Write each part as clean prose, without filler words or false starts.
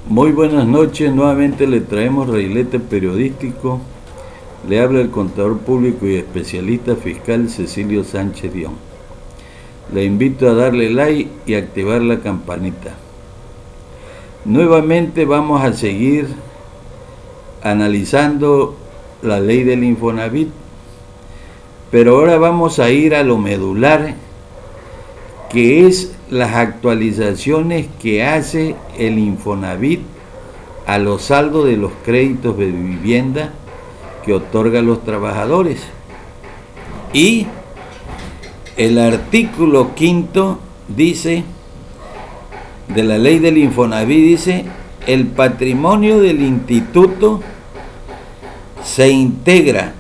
Muy buenas noches, nuevamente le traemos Reilete Periodístico. Le habla el contador público y especialista fiscal Cecilio Sánchez Dion. Le invito a darle like y activar la campanita. Nuevamente vamos a seguir analizando la ley del Infonavit, pero ahora vamos a ir a lo medular, que es las actualizaciones que hace el Infonavit a los saldos de los créditos de vivienda que otorga a los trabajadores. Y el artículo 5 dice, de la ley del Infonavit, dice: el patrimonio del instituto se integra,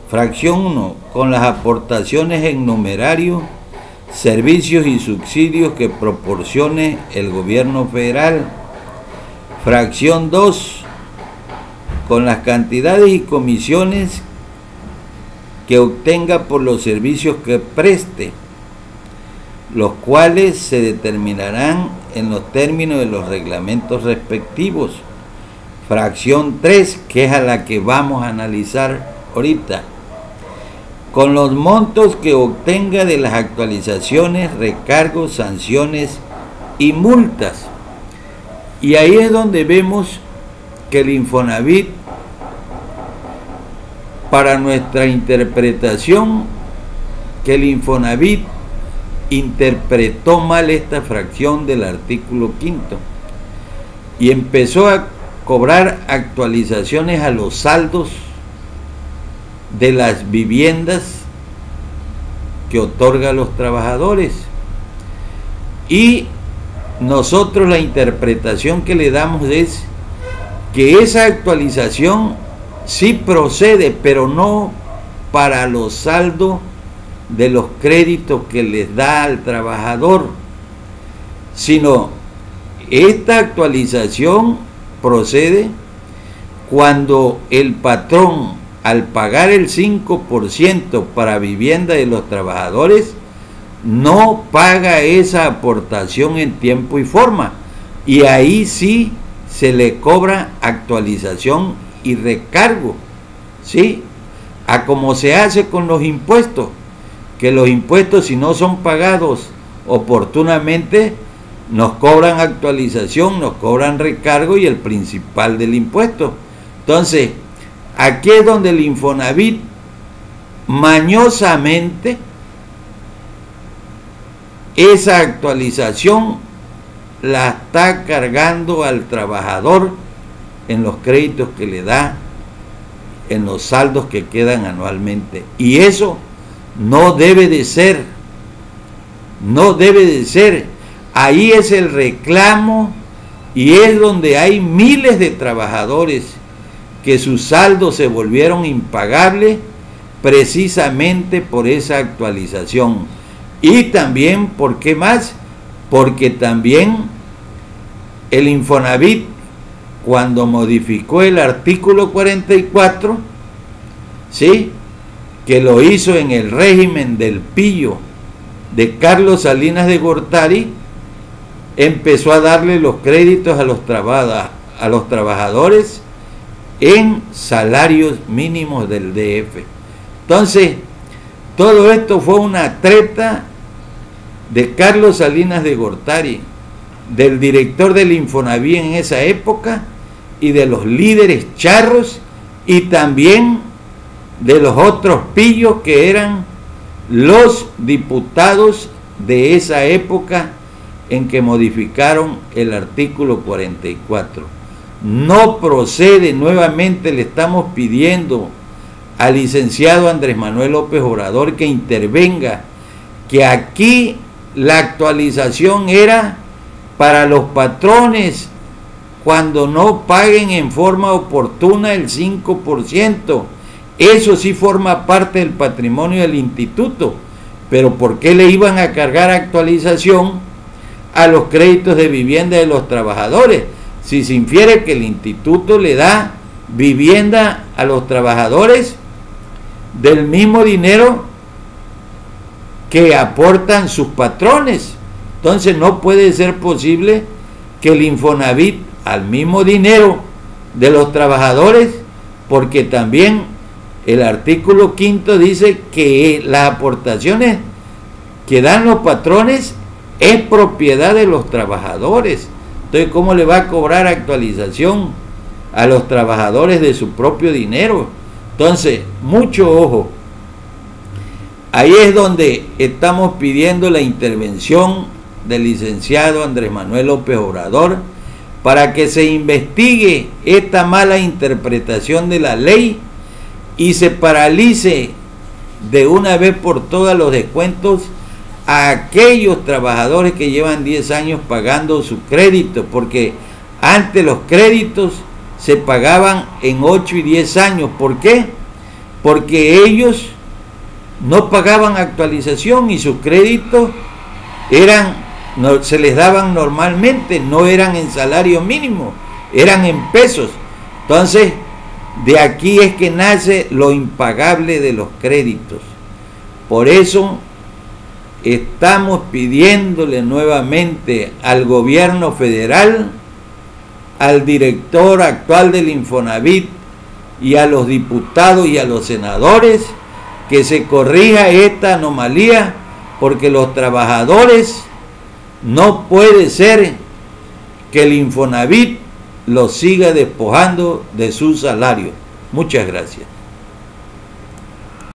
fracción 1, con las aportaciones en numerario, servicios y subsidios que proporcione el gobierno federal. Fracción 2, con las cantidades y comisiones que obtenga por los servicios que preste, los cuales se determinarán en los términos de los reglamentos respectivos. Fracción 3, que es a la que vamos a analizar ahorita, con los montos que obtenga de las actualizaciones, recargos, sanciones y multas. Y ahí es donde vemos que el Infonavit, para nuestra interpretación, que el Infonavit interpretó mal esta fracción del artículo 5 y empezó a cobrar actualizaciones a los saldos de las viviendas que otorga a los trabajadores. Y nosotros la interpretación que le damos es que esa actualización sí procede, pero no para los saldos de los créditos que les da al trabajador, sino esta actualización procede cuando el patrón, al pagar el 5% para vivienda de los trabajadores, no paga esa aportación en tiempo y forma, y ahí sí se le cobra actualización y recargo, ¿sí? A como se hace con los impuestos, que los impuestos, si no son pagados oportunamente, nos cobran actualización, nos cobran recargo y el principal del impuesto. Entonces, aquí es donde el Infonavit mañosamente esa actualización la está cargando al trabajador en los créditos que le da, en los saldos que quedan anualmente. Y eso no debe de ser, no debe de ser. Ahí es el reclamo y es donde hay miles de trabajadores que sus saldos se volvieron impagables precisamente por esa actualización. Y también, ¿por qué más? Porque también el Infonavit, cuando modificó el artículo 44, ¿sí?, que lo hizo en el régimen del pillo de Carlos Salinas de Gortari, empezó a darle los créditos a los trabajadores en salarios mínimos del DF. Entonces, todo esto fue una treta de Carlos Salinas de Gortari, del director del Infonavit en esa época, y de los líderes charros, y también de los otros pillos que eran los diputados de esa época en que modificaron el artículo 44. No procede. Nuevamente le estamos pidiendo al licenciado Andrés Manuel López Obrador que intervenga, que aquí la actualización era para los patrones cuando no paguen en forma oportuna el 5%. Eso sí forma parte del patrimonio del instituto, pero ¿por qué le iban a cargar actualización a los créditos de vivienda de los trabajadores? Si se infiere que el instituto le da vivienda a los trabajadores del mismo dinero que aportan sus patrones. Entonces no puede ser posible que el Infonavit al mismo dinero de los trabajadores, porque también el artículo 5 dice que las aportaciones que dan los patrones es propiedad de los trabajadores. Entonces, ¿cómo le va a cobrar actualización a los trabajadores de su propio dinero? Entonces, mucho ojo. Ahí es donde estamos pidiendo la intervención del licenciado Andrés Manuel López Obrador para que se investigue esta mala interpretación de la ley y se paralice de una vez por todas los descuentos a aquellos trabajadores que llevan 10 años pagando su crédito, porque antes los créditos se pagaban en 8 y 10 años. ¿Por qué? Porque ellos no pagaban actualización y sus créditos se les daban normalmente, no eran en salario mínimo, eran en pesos. Entonces, de aquí es que nace lo impagable de los créditos. Por eso estamos pidiéndole nuevamente al gobierno federal, al director actual del Infonavit y a los diputados y a los senadores que se corrija esta anomalía, porque los trabajadores no puede ser que el Infonavit los siga despojando de su salario. Muchas gracias.